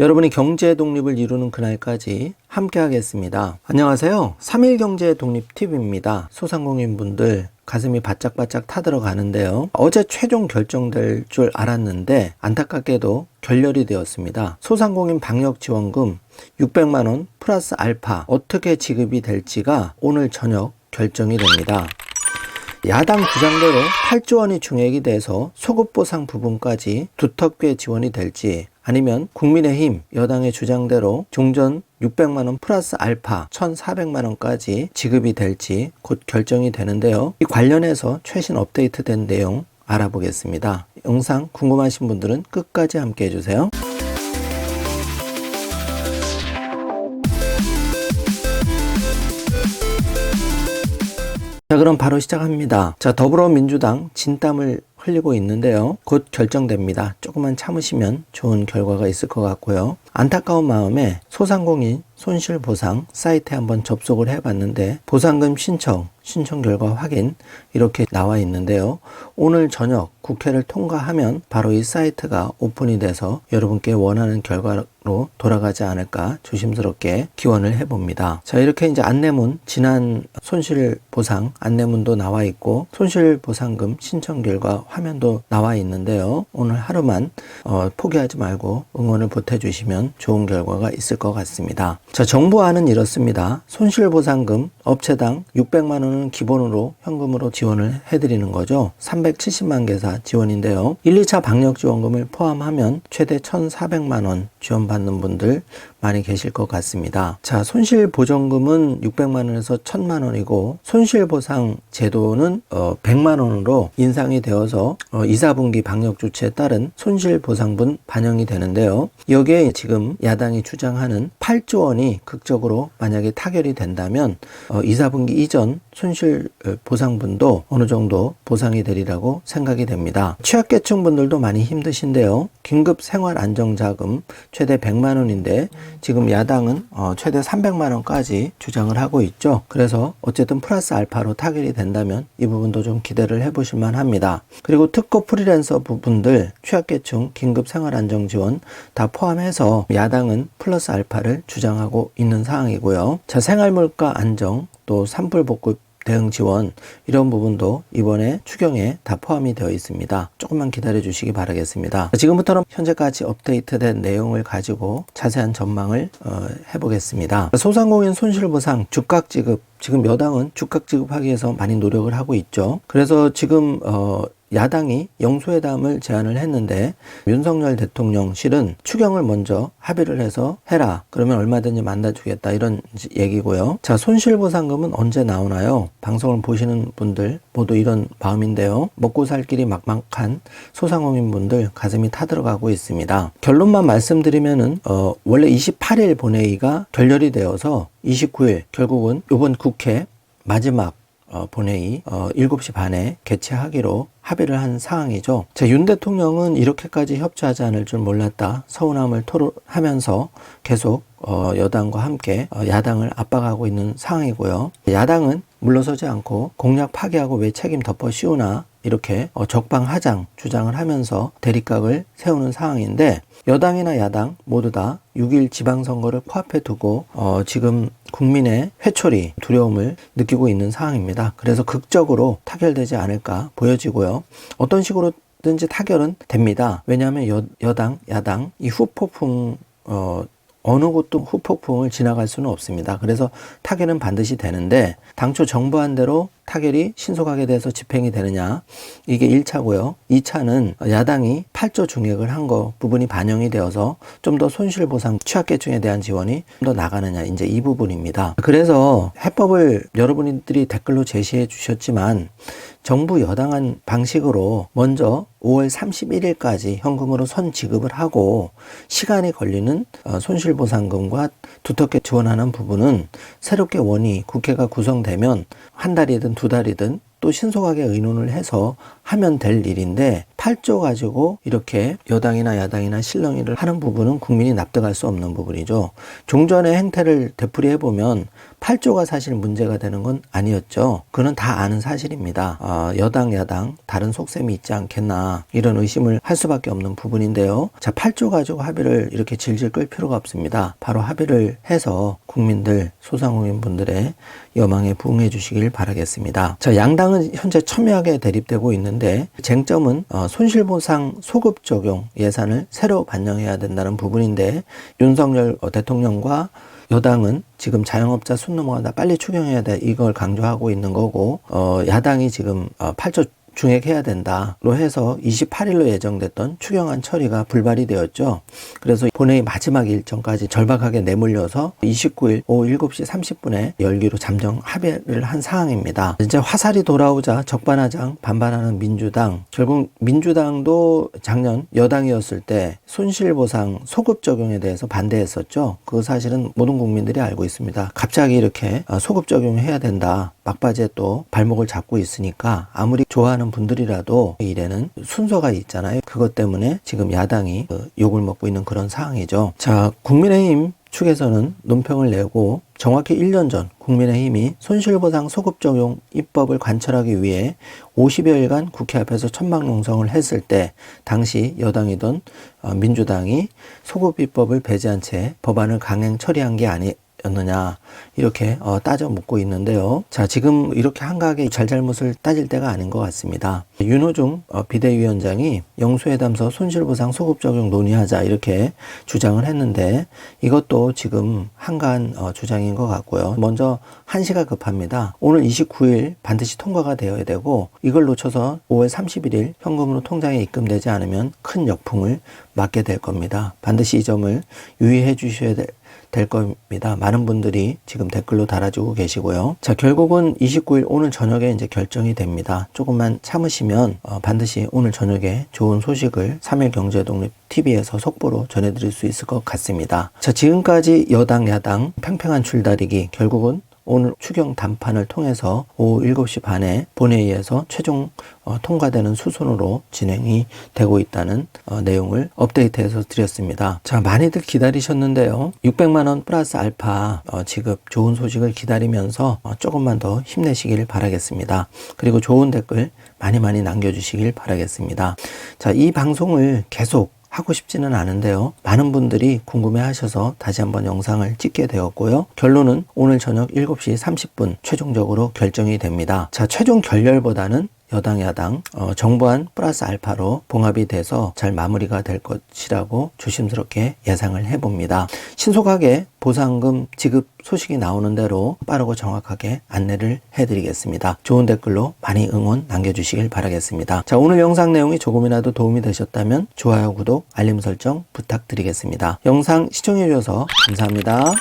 여러분이 경제 독립을 이루는 그날까지 함께 하겠습니다. 안녕하세요. 3일 경제 독립 팁입니다. 소상공인분들 가슴이 바짝바짝 타들어가는데요. 어제 최종 결정될 줄 알았는데 안타깝게도 결렬이 되었습니다. 소상공인 방역지원금 600만원 플러스 알파 어떻게 지급이 될지가 오늘 저녁 결정이 됩니다. 야당 주장대로 8조 원이 증액이 돼서 소급보상 부분까지 두텁게 지원이 될지, 아니면 국민의힘 여당의 주장대로 종전 600만원 플러스 알파 1,400만원까지 지급이 될지 곧 결정이 되는데요. 이 관련해서 최신 업데이트된 내용 알아보겠습니다. 영상 궁금하신 분들은 끝까지 함께 해주세요. 자, 그럼 바로 시작합니다. 자, 더불어민주당 진땀을 흘리고 있는데요. 곧 결정됩니다. 조금만 참으시면 좋은 결과가 있을 것 같고요. 안타까운 마음에 소상공인 손실보상 사이트에 한번 접속을 해봤는데 보상금 신청 결과 확인 이렇게 나와 있는데요. 오늘 저녁 국회를 통과하면 바로 이 사이트가 오픈이 돼서 여러분께 원하는 결과로 돌아가지 않을까 조심스럽게 기원을 해봅니다. 자, 이렇게 이제 안내문, 지난 손실보상 안내문도 나와 있고 손실보상금 신청 결과 화면도 나와 있는데요. 오늘 하루만 포기하지 말고 응원을 보태주시면 좋은 결과가 있을 것 같습니다. 자, 정부안은 이렇습니다. 손실보상금 업체당 600만 원은 기본으로 현금으로 지원을 해드리는 거죠. 370만 개사 지원인데요. 1, 2차 방역지원금을 포함하면 최대 1,400만 원 지원받는 분들 많이 계실 것 같습니다. 자, 손실보전금은 600만 원에서 1,000만 원이고 손실보상 제도는 100만 원으로 인상이 되어서 2, 4분기 방역조치에 따른 손실보상분 반영이 되는데요. 여기에 지금 야당이 주장하는 8조 원이 극적으로 만약에 타결이 된다면 2, 4분기 이전 손실보상분도 어느 정도 보상이 되리라고 생각이 됩니다. 취약계층 분들도 많이 힘드신데요. 긴급생활안정자금 최대 100만 원인데 지금 야당은 최대 300만 원까지 주장을 하고 있죠. 그래서 어쨌든 플러스 알파로 타결이 된다면 이 부분도 좀 기대를 해보실 만합니다. 그리고 특고 프리랜서 분들 취약계층 긴급생활안정지원 다 포함해서 야당은 플러스 알파를 주장하고 있는 상황이고요. 자, 생활물가 안정 또 산불복구 대응 지원 이런 부분도 이번에 추경에 다 포함이 되어 있습니다. 조금만 기다려 주시기 바라겠습니다. 지금부터는 현재까지 업데이트된 내용을 가지고 자세한 전망을 해보겠습니다. 소상공인 손실보상 즉각 지급, 지금 여당은 즉각 지급하기 위해서 많이 노력을 하고 있죠. 그래서 지금 야당이 영수회담을 제안을 했는데 윤석열 대통령실은 추경을 먼저 합의를 해서 해라. 그러면 얼마든지 만나주겠다. 이런 얘기고요. 자, 손실보상금은 언제 나오나요? 방송을 보시는 분들 모두 이런 마음인데요. 먹고 살 길이 막막한 소상공인 분들 가슴이 타들어가고 있습니다. 결론만 말씀드리면은 원래 28일 본회의가 결렬이 되어서 29일 결국은 이번 국회 마지막 본회의 7시 반에 개최하기로 합의를 한 상황이죠. 자, 윤 대통령은 이렇게까지 협조하지 않을 줄 몰랐다. 서운함을 토로하면서 계속 여당과 함께 야당을 압박하고 있는 상황이고요. 야당은 물러서지 않고 공약 파기하고 왜 책임 덮어 씌우나 이렇게 적방하장 주장을 하면서 대립각을 세우는 상황인데 여당이나 야당 모두 다 6일 지방선거를 코앞에 두고 지금 국민의 회초리 두려움을 느끼고 있는 상황입니다. 그래서 극적으로 타결되지 않을까 보여지고요. 어떤 식으로든지 타결은 됩니다. 왜냐하면 여당, 야당 이 후폭풍 어느 곳도 후폭풍을 지나갈 수는 없습니다. 그래서 타결은 반드시 되는데 당초 정부한 대로 타결이 신속하게 돼서 집행이 되느냐, 이게 1차고요. 2차는 야당이 8조 증액을 한 거 부분이 반영이 되어서 좀 더 손실보상 취약계층에 대한 지원이 좀 더 나가느냐, 이제 이 부분입니다. 그래서 해법을 여러분들이 댓글로 제시해 주셨지만 정부 여당한 방식으로 먼저 5월 31일까지 현금으로 선 지급을 하고 시간이 걸리는 손실보상금과 두텁게 지원하는 부분은 새롭게 국회가 구성되면 한 달이든 두 달이든 또 신속하게 의논을 해서 하면 될 일인데 8조 가지고 이렇게 여당이나 야당이나 실렁이를 하는 부분은 국민이 납득할 수 없는 부분이죠. 종전의 행태를 되풀이해보면 8조가 사실 문제가 되는 건 아니었죠. 그건 다 아는 사실입니다. 여당 야당 다른 속셈이 있지 않겠나 이런 의심을 할 수밖에 없는 부분인데요. 자, 8조 가지고 합의를 이렇게 질질 끌 필요가 없습니다. 바로 합의를 해서 국민들 소상공인분들의 여망에 부응해 주시길 바라겠습니다. 자, 양당은 현재 첨예하게 대립되고 있는데 쟁점은 손실보상 소급 적용 예산을 새로 반영해야 된다는 부분인데 윤석열 대통령과 여당은 지금 자영업자 순 넘어가다 빨리 추경해야 돼 이걸 강조하고 있는 거고 야당이 지금 8조 중액해야 된다로 해서 28일로 예정됐던 추경안 처리가 불발이 되었죠. 그래서 본회의 마지막 일정까지 절박하게 내몰려서 29일 오후 7시 30분에 열기로 잠정 합의를 한 상황입니다. 이제 화살이 돌아오자 적반하장 반발하는 민주당, 결국 민주당도 작년 여당이었을 때 손실보상 소급 적용에 대해서 반대했었죠. 그 사실은 모든 국민들이 알고 있습니다. 갑자기 이렇게 소급 적용해야 된다. 막바지에 또 발목을 잡고 있으니까 아무리 좋아하는 분들이라도 일에는 순서가 있잖아요. 그것 때문에 지금 야당이 욕을 먹고 있는 그런 상황이죠. 자, 국민의힘 측에서는 논평을 내고 정확히 1년 전 국민의힘이 손실보상 소급 적용 입법을 관철하기 위해 50여일간 국회 앞에서 천막농성을 했을 때 당시 여당이던 민주당이 소급 입법을 배제한 채 법안을 강행 처리한 게 였느냐 이렇게 따져 묻고 있는데요. 자, 지금 이렇게 한가하게 잘잘못을 따질 때가 아닌 것 같습니다. 윤호중 비대위원장이 영수회담서 손실보상 소급 적용 논의하자 이렇게 주장을 했는데 이것도 지금 한가한 주장인 것 같고요. 먼저 한시가 급합니다. 오늘 29일 반드시 통과가 되어야 되고 이걸 놓쳐서 5월 31일 현금으로 통장에 입금되지 않으면 큰 역풍을 맞게 될 겁니다. 반드시 이 점을 유의해 주셔야 될 겁니다. 많은 분들이 지금 댓글로 달아주고 계시고요. 자, 결국은 29일 오늘 저녁에 이제 결정이 됩니다. 조금만 참으시면 반드시 오늘 저녁에 좋은 소식을 3일 경제독립 TV에서 속보로 전해드릴 수 있을 것 같습니다. 자, 지금까지 여당 야당 팽팽한 줄다리기 결국은 오늘 추경 담판을 통해서 오후 7시 반에 본회의에서 최종 통과되는 수순으로 진행이 되고 있다는 내용을 업데이트해서 드렸습니다. 자, 많이들 기다리셨는데요. 600만 원 플러스 알파 지급 좋은 소식을 기다리면서 조금만 더 힘내시길 바라겠습니다. 그리고 좋은 댓글 많이 남겨주시길 바라겠습니다. 자, 이 방송을 계속 하고 싶지는 않은데요. 많은 분들이 궁금해 하셔서 다시 한번 영상을 찍게 되었고요. 결론은 오늘 저녁 7시 30분 최종적으로 결정이 됩니다. 자, 최종 결렬보다는 여당 야당 정부안 플러스 알파로 봉합이 돼서 잘 마무리가 될 것이라고 조심스럽게 예상을 해봅니다. 신속하게 보상금 지급 소식이 나오는 대로 빠르고 정확하게 안내를 해드리겠습니다. 좋은 댓글로 많이 응원 남겨주시길 바라겠습니다. 자, 오늘 영상 내용이 조금이라도 도움이 되셨다면 좋아요, 구독, 알림 설정 부탁드리겠습니다. 영상 시청해주셔서 감사합니다.